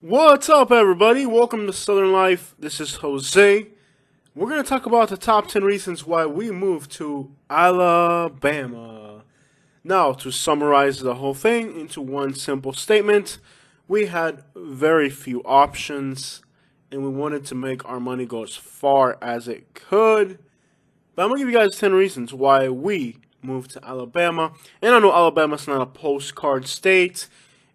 What's up, everybody? Welcome to Southern Life. This is Jose. We're going to talk about the top 10 reasons why we moved to Alabama. Now, to summarize the whole thing into one simple statement, we had very few options and we wanted to make our money go as far as it could. But I'm going to give you guys 10 reasons why we moved to Alabama. And I know Alabama's not a postcard state.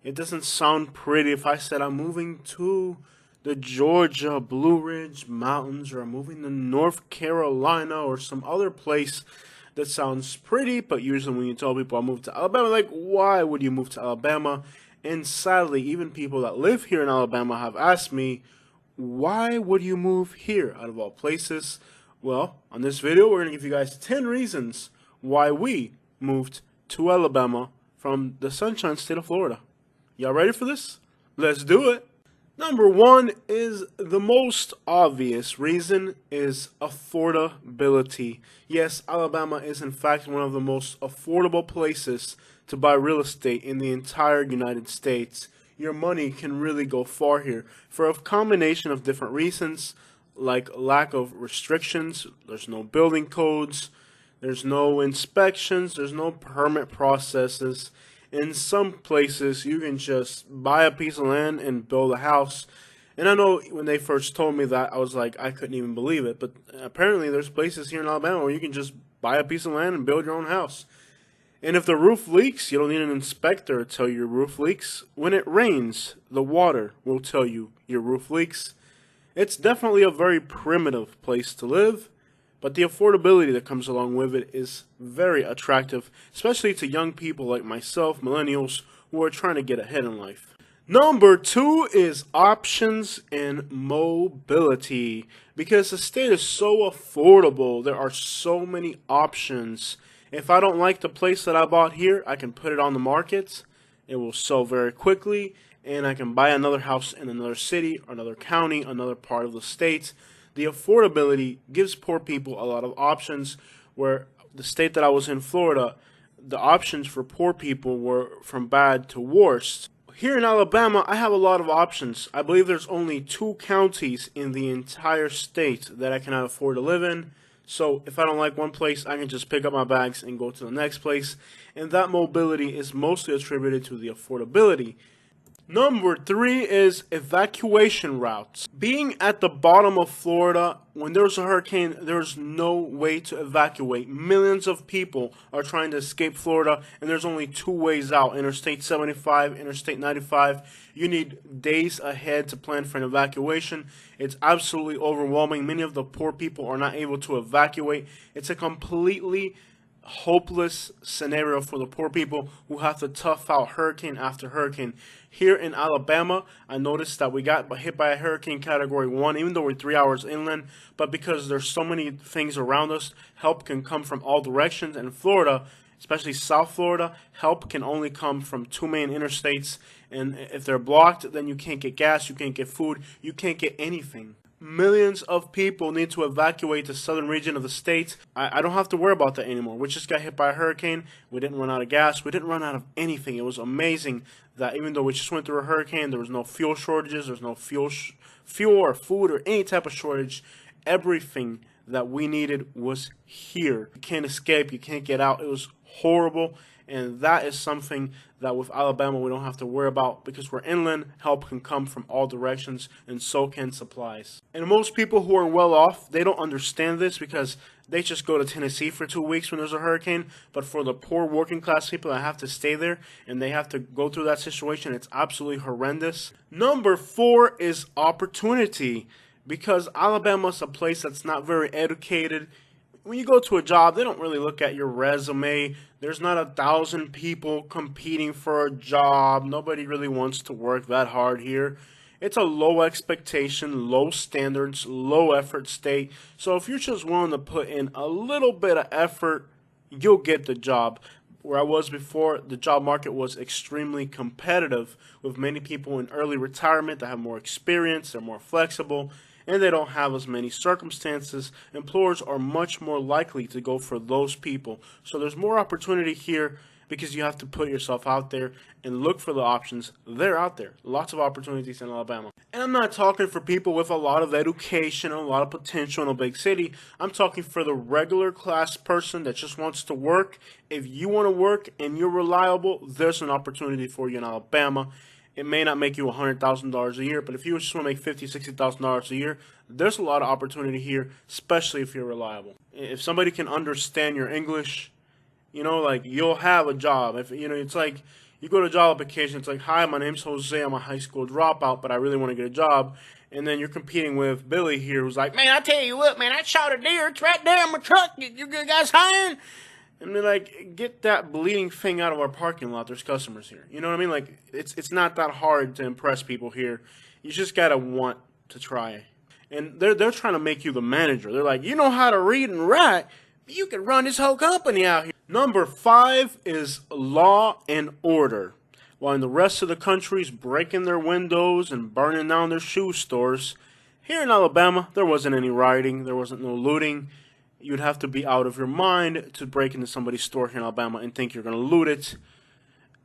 It doesn't sound pretty if I said I'm moving to the Georgia Blue Ridge Mountains, or I'm moving to North Carolina, or some other place that sounds pretty. But usually when you tell people I moved to Alabama, like, why would you move to Alabama? And sadly, even people that live here in Alabama have asked me, why would you move here out of all places? Well, on this video, we're going to give you guys 10 reasons why we moved to Alabama from the Sunshine State of Florida. Y'all ready for this? Let's do it. Number one is the most obvious reason is affordability. Yes, Alabama is in fact one of the most affordable places to buy real estate in the entire United States. Your money can really go far here for a combination of different reasons, like lack of restrictions. There's no building codes, there's no inspections, there's no permit processes. In some places, you can just buy a piece of land and build a house. And I know when they first told me that, I was like, I couldn't even believe it. But apparently there's places here in Alabama where you can just buy a piece of land and build your own house. And if the roof leaks, you don't need an inspector to tell you your roof leaks. When it rains, the water will tell you your roof leaks. It's definitely a very primitive place to live. But the affordability that comes along with it is very attractive, especially to young people like myself, millennials, who are trying to get ahead in life. Number two is options and mobility. Because the state is so affordable, there are so many options. If I don't like the place that I bought here, I can put it on the market. It will sell very quickly, and I can buy another house in another city, another county, another part of the state. The affordability gives poor people a lot of options, where the state that I was in, Florida, the options for poor people were from bad to worst. Here in Alabama, I have a lot of options. I believe there's only 2 counties in the entire state that I cannot afford to live in. So if I don't like one place, I can just pick up my bags and go to the next place. And that mobility is mostly attributed to the affordability. Number 3 is evacuation routes. Being at the bottom of Florida, when there's a hurricane, there's no way to evacuate. Millions of people are trying to escape Florida, and there's only 2 ways out: Interstate 75, Interstate 95. You need days ahead to plan for an evacuation. It's absolutely overwhelming. Many of the poor people are not able to evacuate. It's a completely hopeless scenario for the poor people who have to tough out hurricane after hurricane. Here in Alabama, I noticed that we got hit by a hurricane category 1, even though we're 3 hours inland. But because there's so many things around us, help can come from all directions. And Florida, especially South Florida, help can only come from 2 main interstates. And if they're blocked, then you can't get gas, you can't get food, you can't get anything. Millions of people need to evacuate the southern region of the state. I don't have to worry about that anymore. We just got hit by a hurricane. We didn't run out of gas. We didn't run out of anything. It was amazing that even though we just went through a hurricane, there was no fuel shortages. There was no fuel or food or any type of shortage. Everything that we needed was here. You can't escape. You can't get out. It was horrible. And that is something that with Alabama we don't have to worry about, because we're inland. Help can come from all directions, and so can supplies. And most people who are well off, they don't understand this, because they just go to Tennessee for 2 weeks when there's a hurricane. But for the poor working class people that have to stay there and they have to go through that situation, it's absolutely horrendous. Number 4 is opportunity, because Alabama's a place that's not very educated. When you go to a job, they don't really look at your resume. There's not 1,000 people competing for a job. Nobody really wants to work that hard here. It's a low expectation, low standards, low effort state. So if you're just willing to put in a little bit of effort, you'll get the job. Where I was before, the job market was extremely competitive, with many people in early retirement that have more experience, they're more flexible, and they don't have as many circumstances. Employers are much more likely to go for those people. So there's more opportunity here because you have to put yourself out there and look for the options. They're out there. Lots of opportunities in Alabama. And I'm not talking for people with a lot of education and a lot of potential in a big city. I'm talking for the regular class person that just wants to work. If you want to work and you're reliable, there's an opportunity for you in Alabama. It may not make you $100,000 a year, but if you just want to make $50,000, $60,000 a year, there's a lot of opportunity here, especially if you're reliable. If somebody can understand your English, like you'll have a job. If it's like you go to job application, it's like, hi, my name's Jose, I'm a high school dropout, but I really want to get a job. And then you're competing with Billy here, who's like, man, I tell you what, man, I shot a deer, it's right there in my truck. You guys hiring? And they're like, get that bleeding thing out of our parking lot. There's customers here. You know what I mean? Like, it's not that hard to impress people here. You just gotta want to try. And they're trying to make you the manager. They're like, you know how to read and write. You can run this whole company out here. Number 5 is law and order. While in the rest of the country's breaking their windows and burning down their shoe stores, here in Alabama, there wasn't any rioting. There wasn't no looting. You'd have to be out of your mind to break into somebody's store here in Alabama and think you're going to loot it.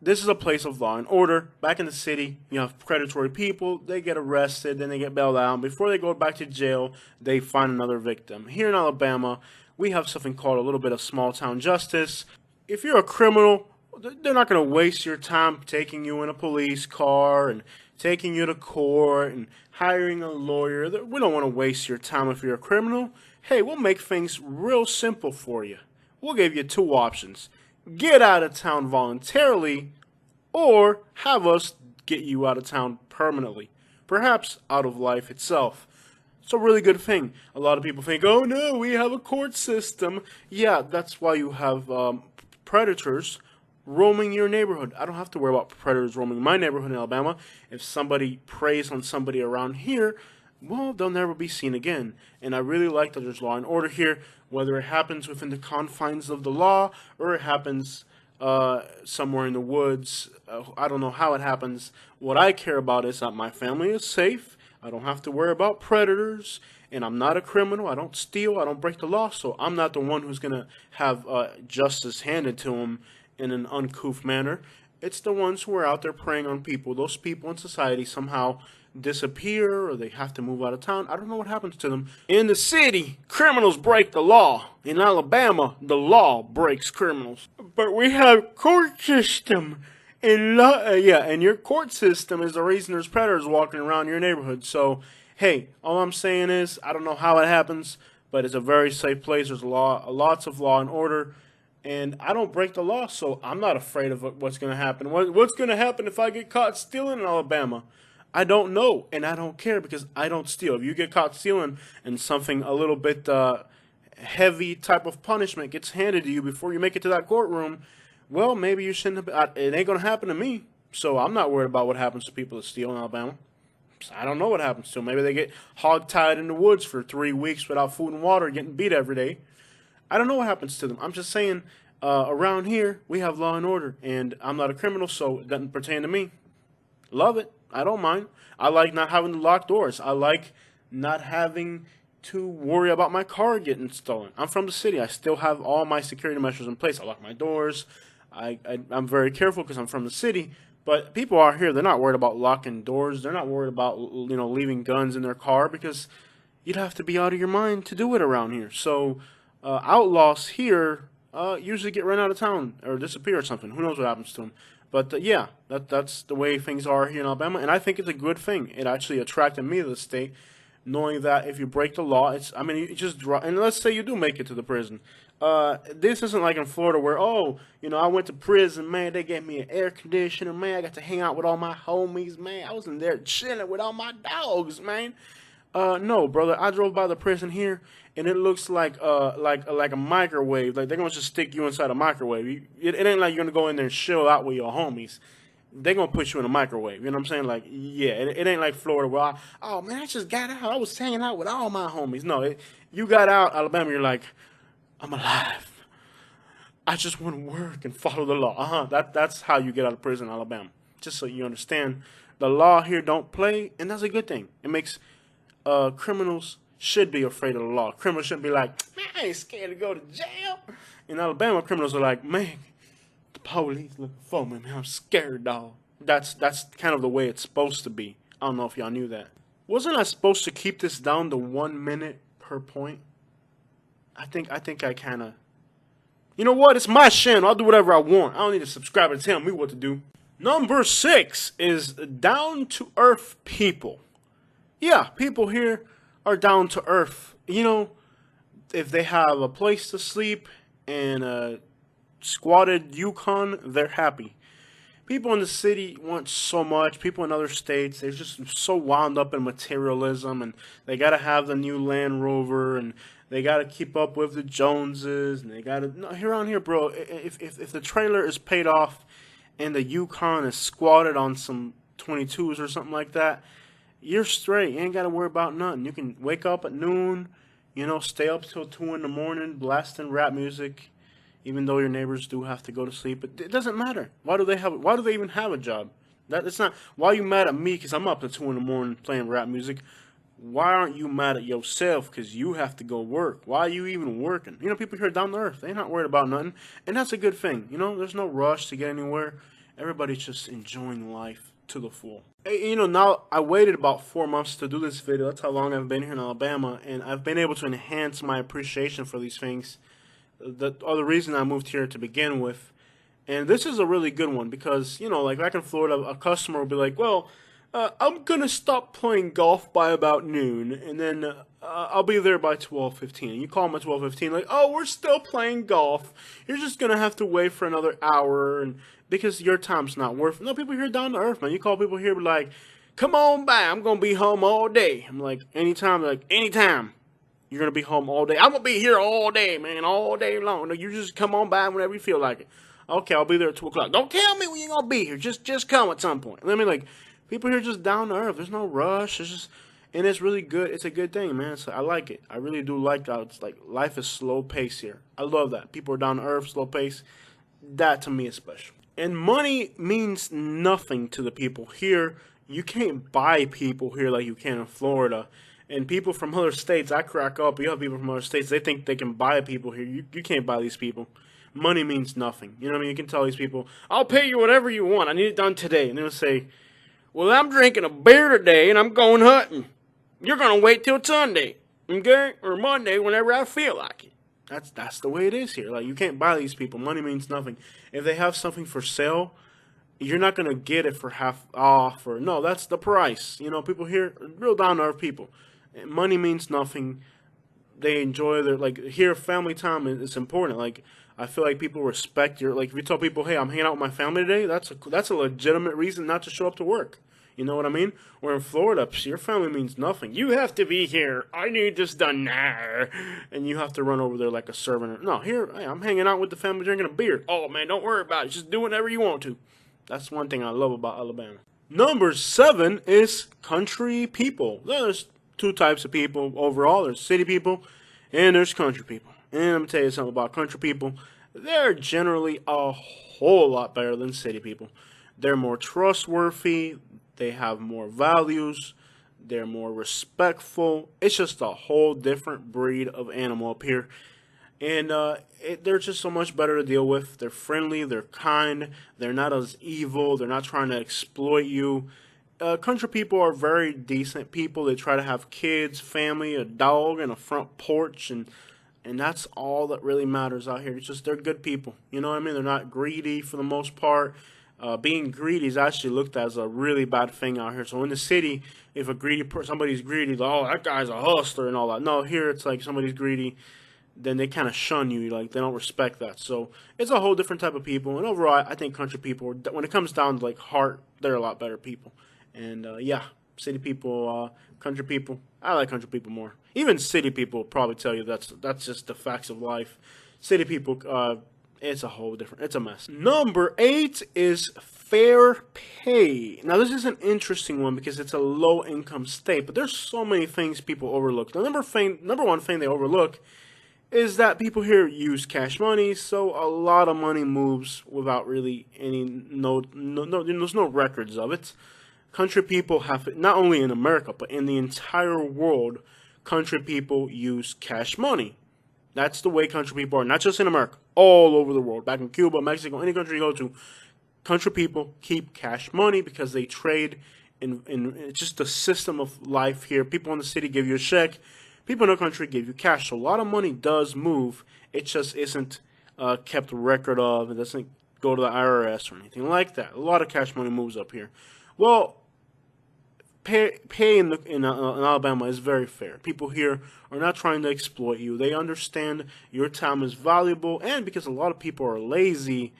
This is a place of law and order. Back in the city, you have predatory people. They get arrested, then they get bailed out. Before they go back to jail, they find another victim. Here in Alabama, we have something called a little bit of small town justice. If you're a criminal, they're not going to waste your time taking you in a police car and taking you to court and hiring a lawyer. We don't want to waste your time if you're a criminal. Hey, we'll make things real simple for you. We'll give you 2 options. Get out of town voluntarily, or have us get you out of town permanently. Perhaps out of life itself. It's a really good thing. A lot of people think, oh no, we have a court system. Yeah, that's why you have predators roaming your neighborhood. I don't have to worry about predators roaming my neighborhood in Alabama. If somebody preys on somebody around here, well, they'll never be seen again. And I really like that there's law and order here, whether it happens within the confines of the law or it happens somewhere in the woods. I don't know how it happens. What I care about is that my family is safe. I don't have to worry about predators, and I'm not a criminal. I don't steal. I don't break the law, so I'm not the one who's going to have justice handed to them in an uncouth manner. It's the ones who are out there preying on people. Those people in society somehow disappear or they have to move out of town. I don't know what happens to them. In the city, criminals break the law. In Alabama, the law breaks criminals. But we have court system. And your court system is the reason there's predators walking around your neighborhood. So, hey, all I'm saying is, I don't know how it happens, but it's a very safe place. There's lots of law and order. And I don't break the law, so I'm not afraid of what's going to happen. What's going to happen if I get caught stealing in Alabama? I don't know, and I don't care because I don't steal. If you get caught stealing and something a little bit heavy type of punishment gets handed to you before you make it to that courtroom, well, maybe you shouldn't have. It ain't going to happen to me, so I'm not worried about what happens to people that steal in Alabama. I don't know what happens to them. Maybe they get hog-tied in the woods for 3 weeks without food and water, getting beat every day. I don't know what happens to them. I'm just saying, around here, we have law and order, and I'm not a criminal, so it doesn't pertain to me. Love it. I don't mind. I like not having to lock doors. I like not having to worry about my car getting stolen. I'm from the city. I still have all my security measures in place. I lock my doors. I'm very careful because I'm from the city. But people out here, they're not worried about locking doors. They're not worried about, leaving guns in their car because you'd have to be out of your mind to do it around here. So outlaws here usually get run out of town or disappear or something. Who knows what happens to them? But that's the way things are here in Alabama, and I think it's a good thing. It actually attracted me to the state, knowing that if you break the law, you just draw. And let's say you do make it to the prison. This isn't like in Florida where, I went to prison, man. They gave me an air conditioner, man. I got to hang out with all my homies, man. I was in there chilling with all my dogs, man. No, brother. I drove by the prison here, and it looks like a microwave. Like they're gonna just stick you inside a microwave. It ain't like you're gonna go in there and chill out with your homies. They're gonna put you in a microwave. You know what I'm saying? Like, yeah, it ain't like Florida where I just got out. I was hanging out with all my homies. No, you got out, Alabama. You're like, I'm alive. I just want to work and follow the law. That's how you get out of prison in Alabama. Just so you understand, the law here don't play, and that's a good thing. It makes criminals should be afraid of the law. Criminals shouldn't be like, man, I ain't scared to go to jail. In Alabama, criminals are like, man, The police looking for me, man. I'm scared, dog. That's kind of the way it's supposed to be. I don't know if y'all knew that. Wasn't I supposed to keep this down to 1 minute per point? I think I kind of. You know what? It's my channel. I'll do whatever I want. I don't need a subscriber to tell me what to do. Number 6 is down to earth people. Yeah, people here are down to earth. You know, if they have a place to sleep and a squatted Yukon, they're happy. People in the city want so much. People in other states, they're just so wound up in materialism, and they gotta have the new Land Rover, and they gotta keep up with the Joneses, and they gotta here on here, bro. If the trailer is paid off, and the Yukon is squatted on some 22s or something like that, you're straight. You ain't gotta worry about nothing. You can wake up at noon, you know, stay up till 2 in the morning, blasting rap music. Even though your neighbors do have to go to sleep, it doesn't matter. Why do they even have a job? It's not. Why are you mad at me because I'm up at 2 in the morning playing rap music? Why aren't you mad at yourself because you have to go work? Why are you even working? You know, people here down to earth, they're not worried about nothing, and that's a good thing. You know, there's no rush to get anywhere. Everybody's just enjoying life to the full. You know, now I waited about 4 months to do this video. That's how long I've been here in Alabama, and I've been able to enhance my appreciation for these things. The other reason I moved here to begin with. And this is a really good one because, you know, like back in Florida, a customer will be like, well, I'm going to stop playing golf by about noon, and then I'll be there by 12:15. And you call them at 12:15, like, oh, we're still playing golf. You're just going to have to wait for another hour and because your time's not worth it. No, people here down to earth, man. You call people here, be like, come on by. I'm going to be home all day. I'm like, anytime. They're like, anytime. You're going to be home all day. I'm going to be here all day, man, all day long. No, you just come on by whenever you feel like it. Okay, I'll be there at 2 o'clock. Don't tell me when you're going to be here. Just come at some point. I mean, like, people here just down to earth. There's no rush. It's just, and it's really good. It's a good thing, man. I like it. I really do like that. It's like life is slow pace here. I love that. People are down to earth, slow pace. That, to me, is special. And money means nothing to the people here. You can't buy people here like you can in Florida. And people from other states, I crack up. You have people from other states, they think they can buy people here. You can't buy these people. Money means nothing. You know what I mean? You can tell these people, I'll pay you whatever you want. I need it done today. And they'll say, well, I'm drinking a beer today and I'm going hunting. You're going to wait till Sunday, okay? Or Monday, whenever I feel like it. That's the way it is here. Like, you can't buy these people. Money means nothing. If they have something for sale, you're not going to get it for half off. Or no, that's the price. You know, people here, real down-to-earth people. Money means nothing. They enjoy their, like, here, family time is important. Like, I feel like people respect your, like, if you tell people, hey, I'm hanging out with my family today, that's a legitimate reason not to show up to work. You know what I mean? Or in Florida, your family means nothing. You have to be here. I need this done now. And you have to run over there like a servant. No, here, hey, I'm hanging out with the family drinking a beer. Oh, man, don't worry about it. Just do whatever you want to. That's one thing I love about Alabama. Number 7 is country people. There's 2 types of people overall. There's city people and there's country people. And I'm going to tell you something about country people. They're generally a whole lot better than city people. They're more trustworthy. They have more values. They're more respectful. It's just a whole different breed of animal up here. And they're just so much better to deal with. They're friendly. They're kind. They're not as evil. They're not trying to exploit you. Country people are very decent people. They try to have kids, family, a dog, and a front porch, and that's all that really matters out here. It's just they're good people. You know what I mean? They're not greedy for the most part. Being greedy is actually looked at as a really bad thing out here. So in the city, if somebody's greedy, like, oh, that guy's a hustler and all that. No, here it's like somebody's greedy, then they kind of shun you. Like, they don't respect that. So it's a whole different type of people. And overall, I think country people, when it comes down to like heart, they're a lot better people. And yeah, city people, country people, I like country people more. Even city people will probably tell you that's just the facts of life. City people, it's a whole different, it's a mess. Number 8 is fair pay. Now this is an interesting one because it's a low income state, but there's so many things people overlook. The number one thing they overlook is that people here use cash money, so a lot of money moves without really any there's no records of it. Country people have, not only in America, but in the entire world, country people use cash money. That's the way country people are, not just in America, all over the world. Back in Cuba, Mexico, any country you go to, country people keep cash money because they trade in it's just the system of life here. People in the city give you a check. People in the country give you cash. So a lot of money does move. It just isn't kept record of. It doesn't go to the IRS or anything like that. A lot of cash money moves up here. Well, pay in Alabama is very fair. People here are not trying to exploit you. They understand your time is valuable, and because a lot of people are lazy,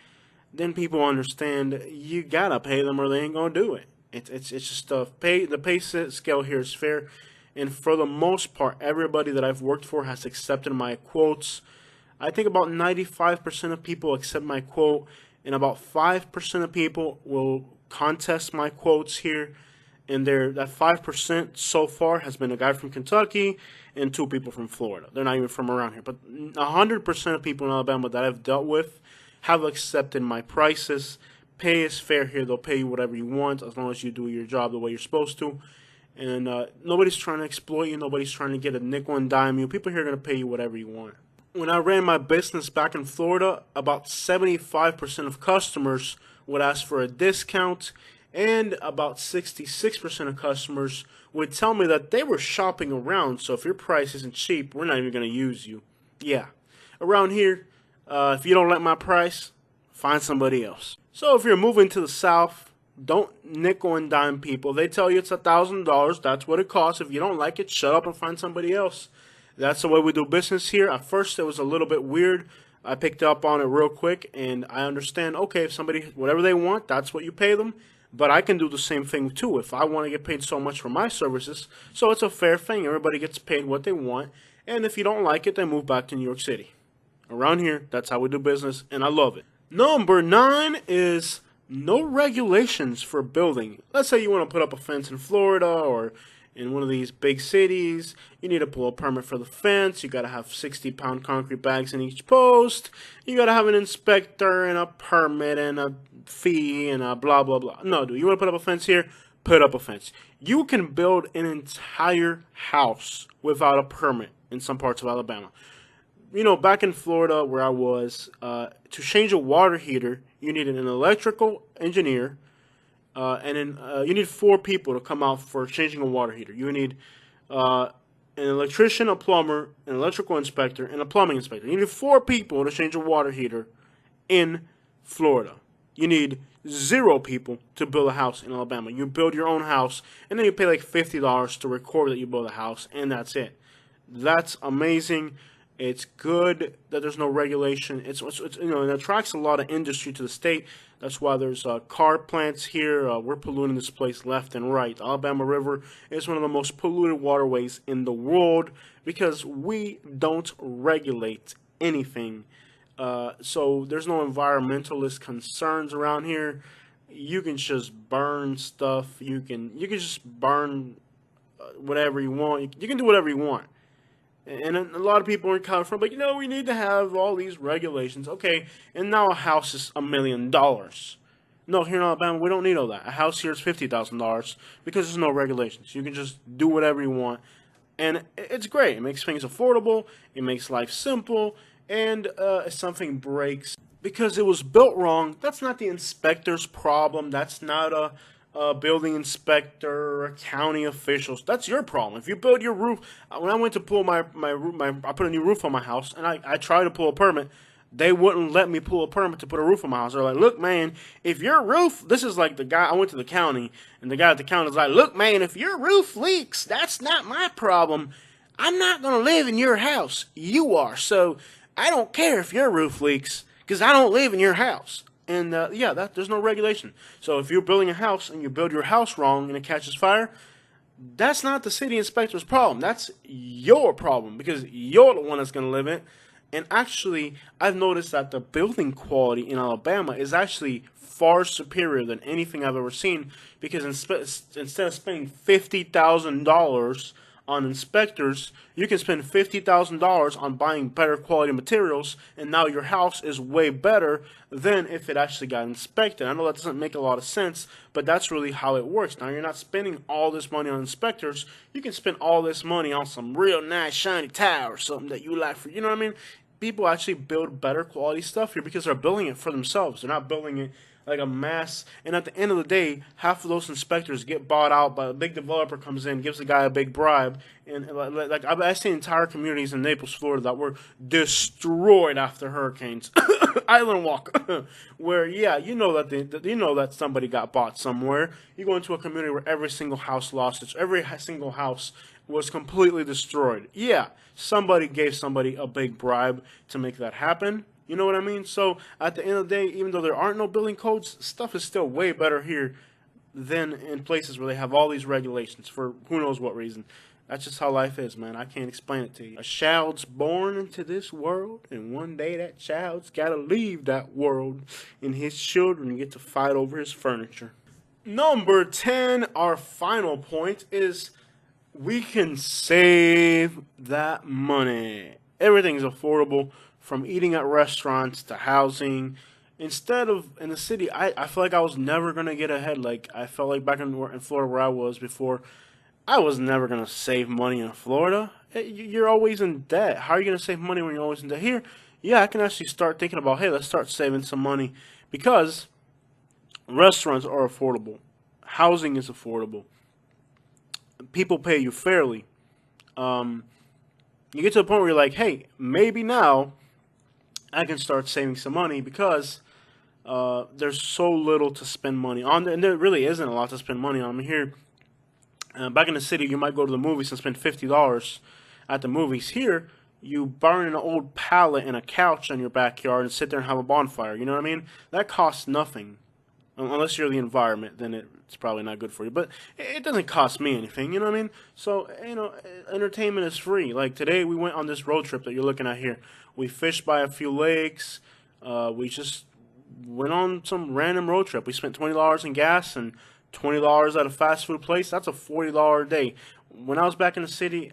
then people understand you gotta pay them or they ain't gonna do it. It's just the pay scale here is fair, and for the most part, everybody that I've worked for has accepted my quotes. I think about 95% of people accept my quote, and about 5% of people will contest my quotes here. And that 5% so far has been a guy from Kentucky and 2 people from Florida. They're not even from around here. But 100% of people in Alabama that I've dealt with have accepted my prices. Pay is fair here. They'll pay you whatever you want as long as you do your job the way you're supposed to. And nobody's trying to exploit you. Nobody's trying to get a nickel and dime you. People here are going to pay you whatever you want. When I ran my business back in Florida, about 75% of customers would ask for a discount, and about 66% of customers would tell me that they were shopping around, so if your price isn't cheap, we're not even going to use you. Yeah. Around here, if you don't like my price, find somebody else. So if you're moving to the South, don't nickel and dime people. They tell you it's $1,000. That's what it costs. If you don't like it, shut up and find somebody else. That's the way we do business here. At first, it was a little bit weird. I picked up on it real quick, and I understand, okay, if somebody, whatever they want, that's what you pay them. But I can do the same thing too if I want to get paid so much for my services. So it's a fair thing. Everybody gets paid what they want. And if you don't like it, then move back to New York City. Around here, that's how we do business, and I love it. Number 9 is no regulations for building. Let's say you want to put up a fence in Florida or in one of these big cities. You need to pull a permit for the fence. You got to have 60-pound concrete bags in each post. You got to have an inspector and a permit and a fee and a blah, blah, blah. No, dude, you want to put up a fence here? Put up a fence. You can build an entire house without a permit in some parts of Alabama. You know, back in Florida where I was, to change a water heater, you need an electrical engineer, and then you need 4 people to come out for changing a water heater. You need an electrician, a plumber, an electrical inspector, and a plumbing inspector. You need 4 people to change a water heater in Florida. You need 0 people to build a house in Alabama. You build your own house, and then you pay like $50 to record that you build a house, and that's it. That's amazing. It's good that there's no regulation. It's you know, it attracts a lot of industry to the state. That's why there's car plants here. We're polluting this place left and right. The Alabama River is one of the most polluted waterways in the world because we don't regulate anything. So there's no environmentalist concerns around here. You can just burn stuff. You can just burn whatever you want. You can do whatever you want. And a lot of people are coming from, but you know, we need to have all these regulations. Okay, and now a house is $1 million. No, here in Alabama, we don't need all that. A house here is $50,000 because there's no regulations. You can just do whatever you want. And it's great. It makes things affordable. It makes life simple. And if something breaks because it was built wrong, that's not the inspector's problem. That's not a building inspector or county officials. That's your problem. If you build your roof, when I went to pull my I put a new roof on my house, and I tried to pull a permit. They wouldn't let me pull a permit to put a roof on my house. They're like, look, man, if your roof, this is like the guy, I went to the county, and the guy at the county was like, look, man, if your roof leaks, that's not my problem. I'm not going to live in your house. You are. So I don't care if your roof leaks because I don't live in your house. And yeah, there's no regulation. So if you're building a house and you build your house wrong and it catches fire, that's not the city inspector's problem. That's your problem because you're the one that's going to live in it. And actually, I've noticed that the building quality in Alabama is actually far superior than anything I've ever seen because instead of spending $50,000 on inspectors, you can spend $50,000 on buying better quality materials, and now your house is way better than if it actually got inspected. I know that doesn't make a lot of sense, but that's really how it works. Now, you're not spending all this money on inspectors. You can spend all this money on some real nice shiny tile or something that you like for, you know what I mean? People actually build better quality stuff here because they're building it for themselves. They're not building it like a mass. And at the end of the day, half of those inspectors get bought out by a big developer comes in, gives the guy a big bribe, and like I've seen entire communities in Naples, Florida, that were destroyed after hurricanes. Island Walk, where you know that somebody got bought somewhere. You go into a community where every single house lost its, every single house was completely destroyed. Yeah, somebody gave somebody a big bribe to make that happen. You know what I mean? So at the end of the day, even though there aren't no building codes, stuff is still way better here than in places where they have all these regulations for who knows what reason. That's just how life is, man. I can't explain it to you. A child's born into this world, and one day that child's got to leave that world, and his children get to fight over his furniture. Number 10, our final point is we can save that money. Everything's affordable, from eating at restaurants to housing. Instead of in the city, I feel like I was never going to get ahead. Like, I felt like back in Florida where I was before, I was never going to save money in Florida. You're always in debt. How are you going to save money when you're always in debt? Here, yeah, I can actually start thinking about, hey, let's start saving some money because restaurants are affordable. Housing is affordable. People pay you fairly. You get to a point where you're like, hey, maybe now I can start saving some money because there's so little to spend money on, and there really isn't a lot to spend money on. I mean, here, back in the city, you might go to the movies and spend $50 at the movies. Here, you burn an old pallet and a couch in your backyard and sit there and have a bonfire. You know what I mean? That costs nothing. Unless you're the environment, then it's probably not good for you. But it doesn't cost me anything, you know what I mean? So, entertainment is free. Like today, we went on this road trip that you're looking at here. We fished by a few lakes. We just went on some random road trip. We spent $20 in gas and $20 at a fast food place. That's a $40 a day. When I was back in the city,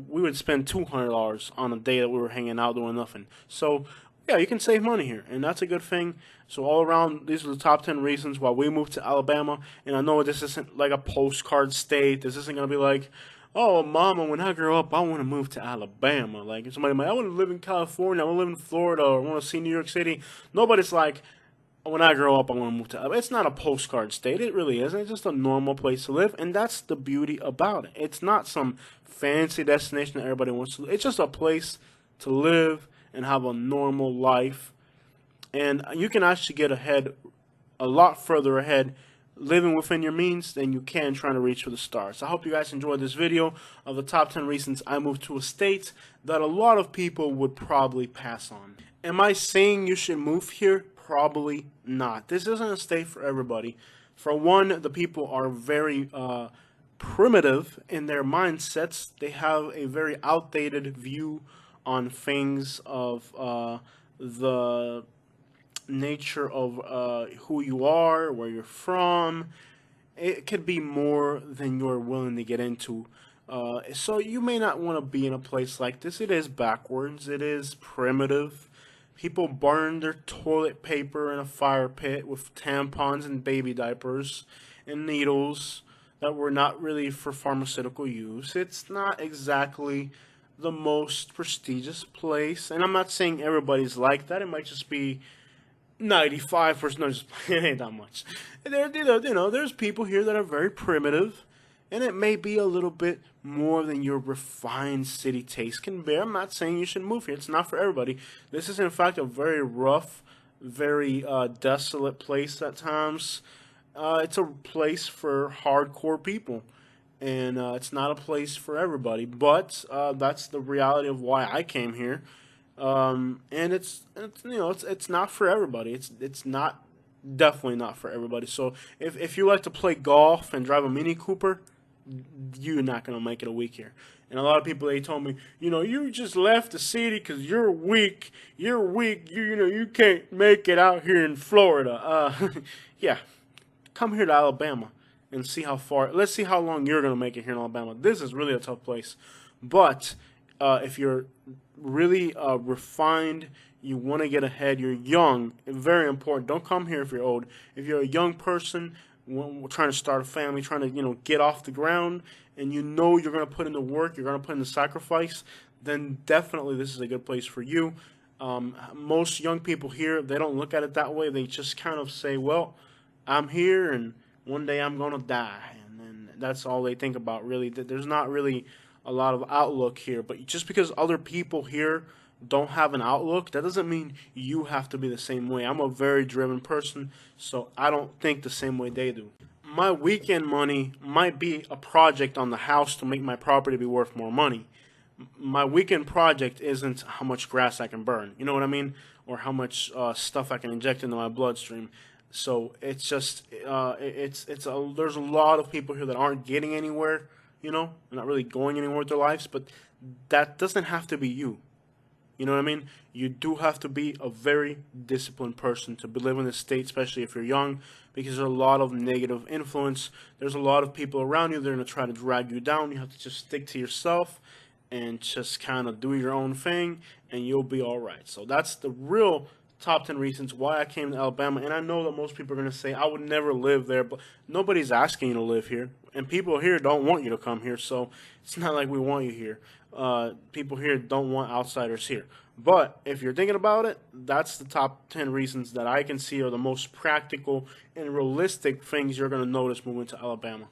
we would spend $200 on a day that we were hanging out doing nothing. So, yeah, you can save money here, and that's a good thing. So all around, these are the top 10 reasons why we moved to Alabama. And I know this isn't like a postcard state. This isn't going to be like, oh, mama, when I grow up, I want to move to Alabama. Like, somebody might, I want to live in California, I want to live in Florida, or I want to see New York City. Nobody's like, when I grow up, I want to move to Alabama. It's not a postcard state. It really isn't. It's just a normal place to live, and that's the beauty about it. It's not some fancy destination that everybody wants to live. It's just a place to live and have a normal life. And you can actually get ahead, a lot further ahead, living within your means than you can trying to reach for the stars. I hope you guys enjoyed this video of the top 10 reasons I moved to a state that a lot of people would probably pass on. Am I saying you should move here? Probably not. This isn't a state for everybody. For one, the people are very primitive in their mindsets. They have a very outdated view on things of the nature of who you are, where you're from. It could be more than you're willing to get into. So you may not want to be in a place like this. It is backwards. It is primitive. People burn their toilet paper in a fire pit with tampons and baby diapers and needles that were not really for pharmaceutical use. It's not exactly the most prestigious place. And I'm not saying everybody's like that. It might just be 95%. No, just it ain't that much. There's people here that are very primitive, and it may be a little bit more than your refined city taste can bear. I'm not saying you should move here. It's not for everybody. This is, in fact, a very rough, very desolate place at times. It's a place for hardcore people, and it's not a place for everybody. But that's the reality of why I came here. And it's not for everybody. It's not, definitely not for everybody. So if you like to play golf and drive a Mini Cooper, you're not going to make it a week here. And a lot of people, they told me, you just left the city because you're weak. You're weak. You can't make it out here in Florida. Yeah, come here to Alabama and see how far. Let's see how long you're gonna make it here in Alabama. This is really a tough place, but if you're really refined, you want to get ahead. You're young, very important. Don't come here if you're old. If you're a young person trying to start a family, trying to get off the ground, and you're going to put in the work, you're going to put in the sacrifice, then definitely this is a good place for you. Most young people here, they don't look at it that way. They just kind of say, well, I'm here and one day I'm going to die. And then that's all they think about, really. There's not really a lot of outlook here. But just because other people here don't have an outlook, that doesn't mean you have to be the same way. I'm a very driven person, so I don't think the same way they do. My weekend money might be a project on the house to make my property be worth more money. My weekend project isn't how much grass I can burn, you know what I mean? Or how much stuff I can inject into my bloodstream. So it's just there's a lot of people here that aren't getting anywhere, not really going anywhere with their lives, but that doesn't have to be you. You know what I mean? You do have to be a very disciplined person to live in this state, especially if you're young, because there's a lot of negative influence. There's a lot of people around you that are going to try to drag you down. You have to just stick to yourself and just kind of do your own thing, and you'll be all right. So that's the real top 10 reasons why I came to Alabama. And I know that most people are going to say, I would never live there, but nobody's asking you to live here. And people here don't want you to come here, so it's not like we want you here. People here don't want outsiders here. But if you're thinking about it, that's the top 10 reasons that I can see are the most practical and realistic things you're going to notice moving to Alabama.